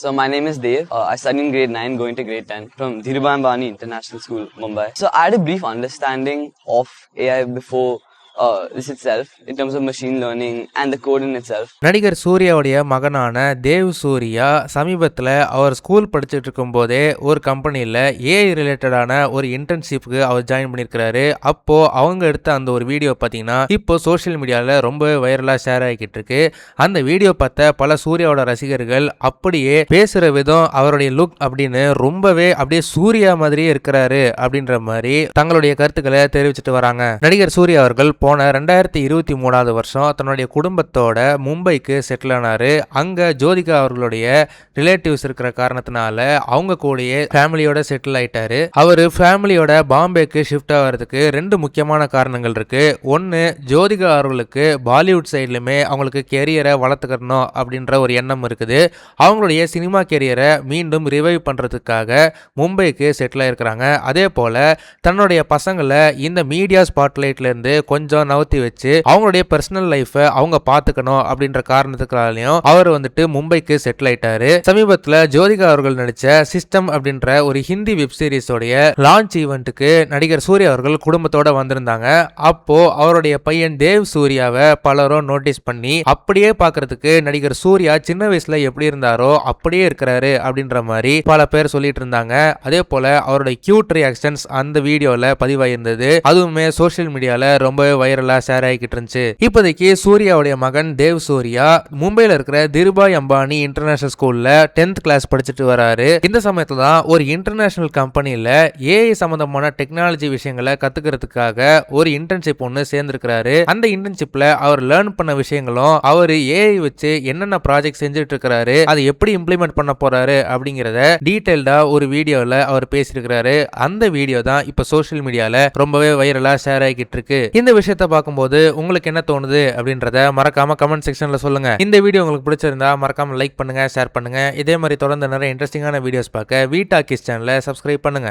So my name is Dev. I study in grade 9 going to grade 10 from Dhirubhai Ambani International School, Mumbai. So I had a brief understanding of AI before this itself in terms of machine learning and the code in itself. நடிகர் சூர்யாவுடைய மகனான தேவ் சூர்யா சமீபத்தில் அவர் school படிச்சுட்டு இருக்கும் போதே ஒரு கம்பெனியில் AI ரிலேட்டடான ஒரு இன்டர்ன்ஷிப்புக்கு அவர் ஜாயின் பண்ணியிருக்கிறாரு. அப்போ அவங்க எடுத்த அந்த ஒரு வீடியோ பார்த்தீங்கன்னா இப்போ சோஷியல் மீடியாவில் ரொம்ப வைரலாக ஷேர் ஆகிக்கிட்டு இருக்கு. அந்த வீடியோ பார்த்த பல சூர்யாவோட ரசிகர்கள் அப்படியே பேசுற விதம் அவருடைய லுக் அப்படின்னு ரொம்பவே அப்படியே சூர்யா மாதிரியே இருக்கிறாரு அப்படின்ற மாதிரி தங்களுடைய கருத்துக்களை தெரிவிச்சுட்டு வராங்க. நடிகர் சூர்யா அவர்கள் போன 2023 வருஷம் தன்னுடைய குடும்பத்தோட மும்பைக்கு செட்டில் ஆனாரு. அங்க ஜோதிகா அவர்களுடைய ரிலேட்டிவ்ஸ் இருக்கிற காரணத்தினால அவங்க கூடயே ஃபேமிலியோட செட்டில் ஆயிட்டாரு. அவரு ஃபேமிலியோட பாம்பேக்கு ஷிஃப்ட் ஆகிறதுக்கு 2 முக்கியமான காரணங்கள் இருக்கு. ஒன்னு, ஜோதிகா அவர்களுக்கு பாலிவுட் சைட்லுமே அவங்களுக்கு கெரியரை வளர்த்துக்கணும் அப்படின்ற ஒரு எண்ணம் இருக்குது. அவங்களுடைய சினிமா கெரியரை மீண்டும் ரிவைவ் பண்றதுக்காக மும்பைக்கு செட்டில் ஆயிருக்கிறாங்க. அதே போல தன்னுடைய பசங்களை இந்த மீடியா ஸ்பாட்லைட்ல இருந்து கொஞ்சம் நவுத்தி வச்சு அவங்களுடைய பர்சனல் லைஃபை அவங்க பாத்துக்கணும் அப்படின்ற காரணத்துக்காலையும் அவர் வந்துட்டு மும்பைக்கு செட்டில் ஆயிட்டாரு. சமீபத்தில் ஜோதிகா அவர்கள் நடிச்ச சிஸ்டம் அப்படின்ற ஒரு ஹிந்தி வெப் சீரிஸோடைய லான்ச் ஈவெண்ட்டுக்கு நடிகர் சூர்யா அவர்கள் குடும்பத்தோட வந்திருந்தாங்க. அப்போ அவருடைய பையன் தேவ் சூர்யாவை பலரும் நோட்டீஸ் பண்ணி அப்படியே பாக்குறதுக்கு நடிகர் சூர்யா சின்ன வயசுல எப்படி இருந்தாரோ அப்படியே இருக்கிறாரு அப்படின்ற மாதிரி பல பேர் சொல்லிட்டு இருந்தாங்க. அதே போல அவருடைய கியூட் ரியாக்ஷன்ஸ் அந்த வீடியோல பதிவாயிருந்தது. அதுவுமே சோசியல் மீடியால ரொம்ப வைரலா ஷேர் ஆகிக்கிட்டு இருந்துச்சு. இப்போதைக்கு சூர்யாவுடைய மகன் தேவ் சூர்யா மும்பைல இருக்கிற திருபாய் அம்பானி இன்டர்நேஷனல் ஸ்கூல்ல 10th கிளாஸ் படிச்சுட்டு வராரு. இந்த சமயத்துல தான் ஒரு இன்டர்நேஷனல் கம்பெனில ஏஐ சம்பந்தமான டெக்னாலஜி விஷயங்களை கத்துக்கிறதுக்காக ஒரு இன்டர்ன்ஷிப் ஒன்று சேர்ந்திருக்கிறாரு. அந்த இன்டர்ன்ஷிப்ல அவர் லேர்ன் பண்ண விஷயங்களும் அவர் ஏஐ வச்சு என்னென்ன ப்ராஜெக்ட் செஞ்சுட்டு இருக்கிறாரு, அதை எப்படி இம்ப்ளிமெண்ட் பண்ண போறாரு அப்படிங்கறத டீடைல்டா ஒரு வீடியோல அவர் பேசியிருக்கிறாரு. அந்த வீடியோ தான் இப்ப சோசியல் மீடியால ரொம்பவே வைரலா ஷேர் ஆகிட்டு இருக்கு. இந்த விஷயத்தை பார்க்கும்போது உங்களுக்கு என்ன தோணுது அப்படின்றத மறக்காம கமெண்ட் செக்ஷன்ல சொல்லுங்க. இந்த வீடியோ உங்களுக்கு பிடிச்சிருந்தா மறக்காம லைக் பண்ணுங்க, ஷேர் பண்ணுங்க. இதே மாதிரி தொடர்ந்து நிறைய இன்ட்ரெஸ்டிங்கான வீடியோஸ் பார்க்க வி டாக்கிஸ் சேனலை சப்ஸ்கிரைப் பண்ணுங்க.